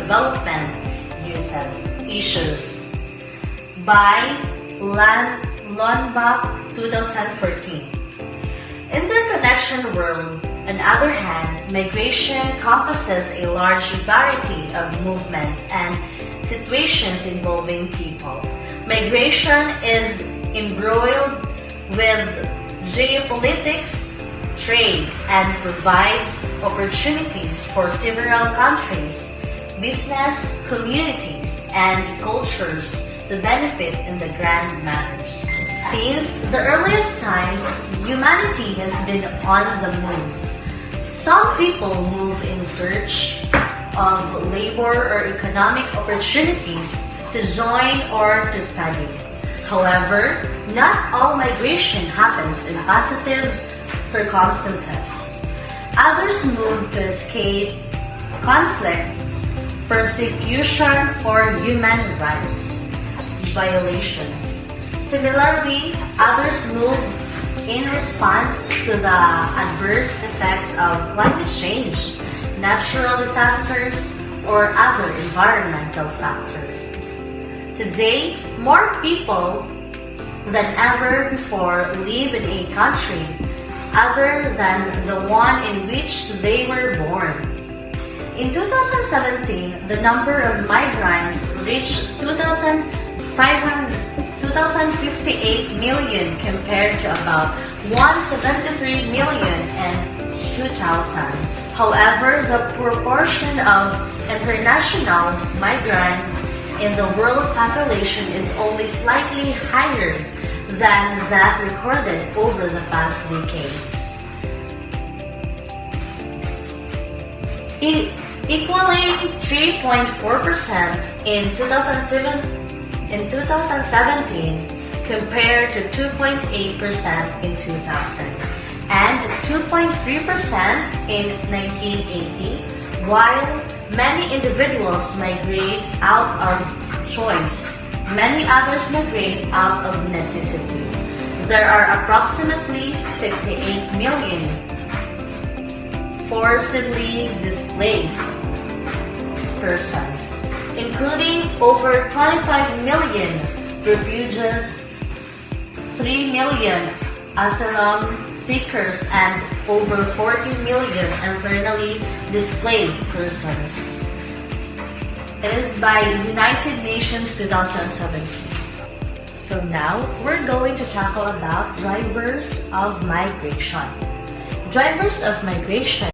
Development issues by Lundbach 2014. Interconnection world, on the other hand, migration encompasses a large variety of movements and situations involving people. Migration is embroiled with geopolitics, trade, and provides opportunities for several countries, business, communities, and cultures to benefit in the grand matters. Since the earliest times, humanity has been on the move. Some people move in search of labor or economic opportunities to join or to study. However, not all migration happens in positive circumstances. Others move to escape conflict, persecution, or human rights violations. Similarly, others move in response to the adverse effects of climate change, natural disasters, or other environmental factors. Today, more people than ever before live in a country other than the one in which they were born. In 2017, the number of migrants reached 2,058 million compared to about 173 million in 2000. However, the proportion of international migrants in the world population is only slightly higher than that recorded over the past decades, equaling 3.4% in 2017 compared to 2.8% in 2000 and 2.3% in 1980, while many individuals migrate out of choice. Many others migrate out of necessity. There are approximately 68 million forcibly displaced persons, including over 25 million refugees, 3 million asylum seekers, and over 40 million internally displaced persons. It is by United Nations 2017. So now, we're going to tackle about drivers of migration. Drivers of migration